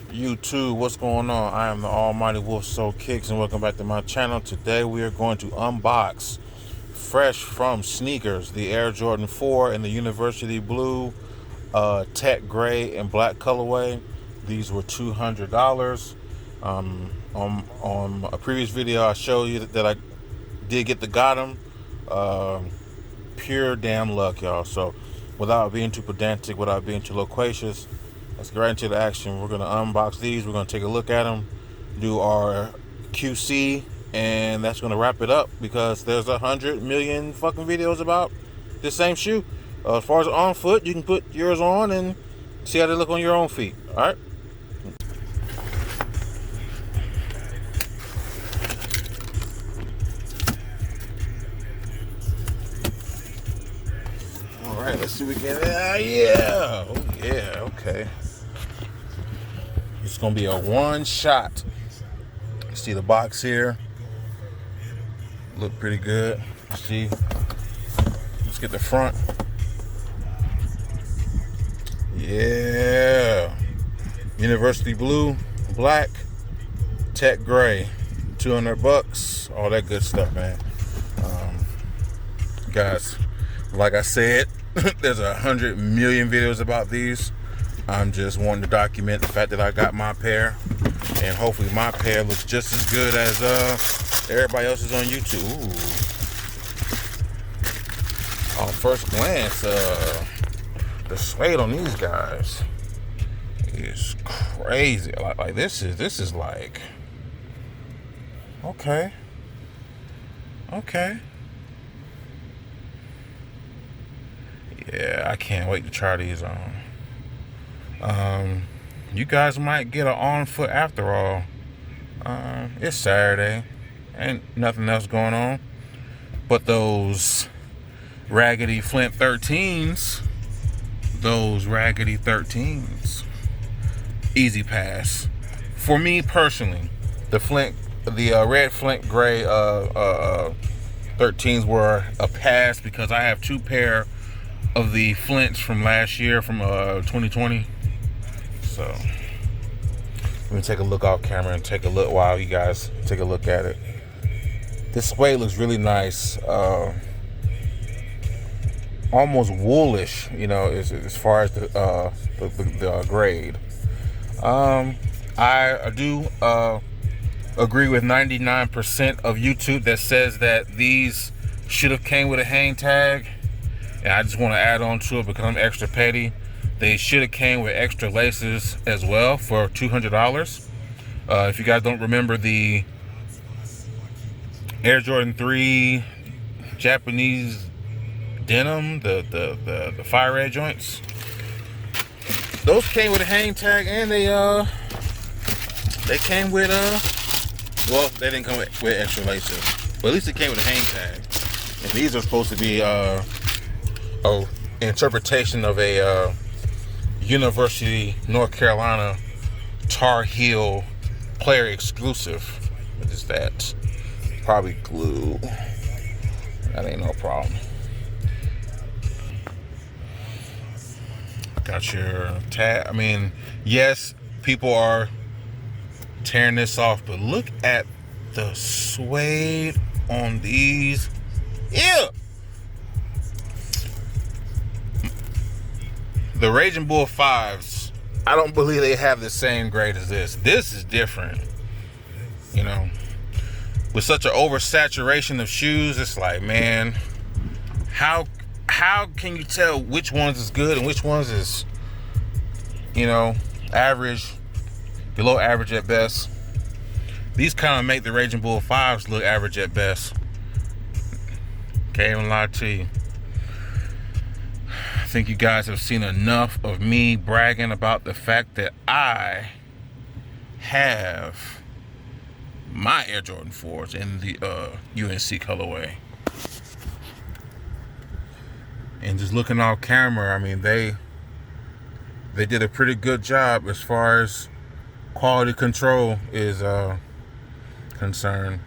YouTube, what's going on? I am the almighty Wolf Soul Kicks, and welcome back to my channel. Today we are going to unbox, fresh from sneakers, the Air Jordan 4 in the University Blue, Tech Gray, and Black colorway. These were $200. On a previous video, I showed you that I did get the got them. Pure damn luck, y'all. So, without being too pedantic, without being too loquacious, let's get right into the action. We're going to unbox these. We're going to take a look at them, do our QC, and that's going to wrap it up because there's 100 million fucking videos about this same shoe. As far as on foot, you can put yours on and see how they look on your own feet. All right? All right, let's see what we can. Yeah. Oh, yeah. Okay. It's going to be a one shot. See the box here. Look pretty good. See. Let's get the front. Yeah. University Blue, Black, Tech Gray. $200. All that good stuff, man. Guys, like I said, there's 100 million videos about these. I'm just wanting to document the fact that I got my pair, and hopefully my pair looks just as good as everybody else's on YouTube. Ooh. On first glance, the suede on these guys is crazy. Like this is like okay. Yeah, I can't wait to try these on. You guys might get an on foot after all. It's Saturday, ain't nothing else going on. But those raggedy Flint 13s, easy pass. For me personally, the red Flint gray 13s were a pass because I have two pair of the Flints from last year, from 2020. So let me take a look off camera and take a look while you guys take a look at it. This suede looks really nice, almost woolish, you know, as far as the grade. I do agree with 99% of YouTube that says that these should have came with a hang tag. And I just want to add on to it because I'm extra petty. They should have came with extra laces as well for $200. If you guys don't remember the Air Jordan 3 Japanese denim, the fire red joints, those came with a hang tag, and they came with well, they didn't come with extra laces, but at least it came with a hang tag. And these are supposed to be interpretation of a University North Carolina Tar Heel player exclusive. What is that? Probably glue. That ain't no problem. Got your tag. I mean, yes, people are tearing this off, but look at the suede on these. Yeah. The Raging Bull 5's, I don't believe they have the same grade as this. This is different. You know, with such an oversaturation of shoes, it's like, man, how can you tell which ones is good and which ones is, you know, average, below average at best? These kind of make the Raging Bull 5's look average at best. Can't even lie to you. I think you guys have seen enough of me bragging about the fact that I have my Air Jordan 4s in the UNC colorway. And just looking off camera, I mean, they did a pretty good job as far as quality control is concerned.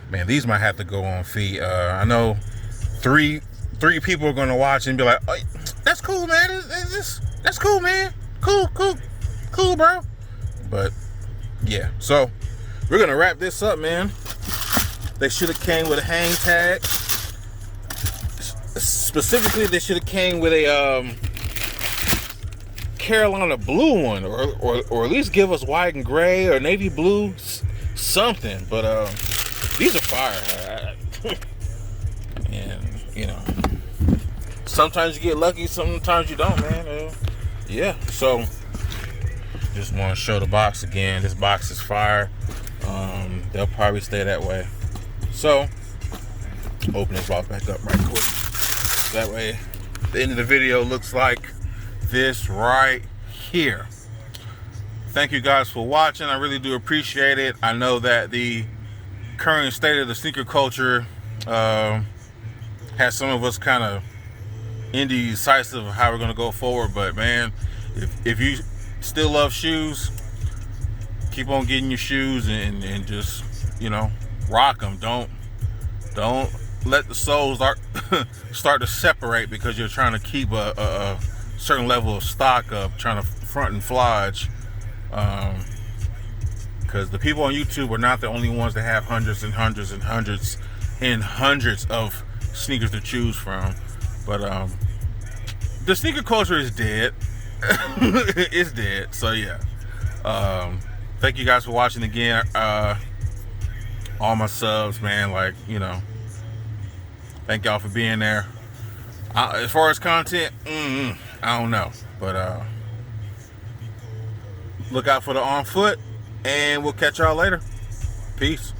Man, these might have to go on feet. I know three people are gonna watch and be like, oh, that's cool, man. That's cool, man. Cool, bro. But yeah, so we're gonna wrap this up, man. They should have came with a hang tag. Specifically, they should have came with a Carolina blue one, or at least give us white and gray or navy blue, something. But these are fire. And you know, sometimes you get lucky, sometimes you don't, man. Yeah, so just want to show the box again. This box is fire. They'll probably stay that way. So open this box back up right quick. That way the end of the video looks like this right here. Thank you guys for watching. I really do appreciate it. I know that the current state of the sneaker culture has some of us kind of indecisive of how we're going to go forward, but man, if you still love shoes, keep on getting your shoes and just, you know, rock them. Don't let the soles start to separate because you're trying to keep a certain level of stock up, trying to front and flodge. Because the people on YouTube are not the only ones that have hundreds and hundreds and hundreds and hundreds of sneakers to choose from. But the sneaker culture is dead. It's dead. So yeah. Thank you guys for watching again. All my subs, man, like, you know, thank y'all for being there. As far as content, I don't know, but look out for the on foot, and we'll catch y'all later. Peace.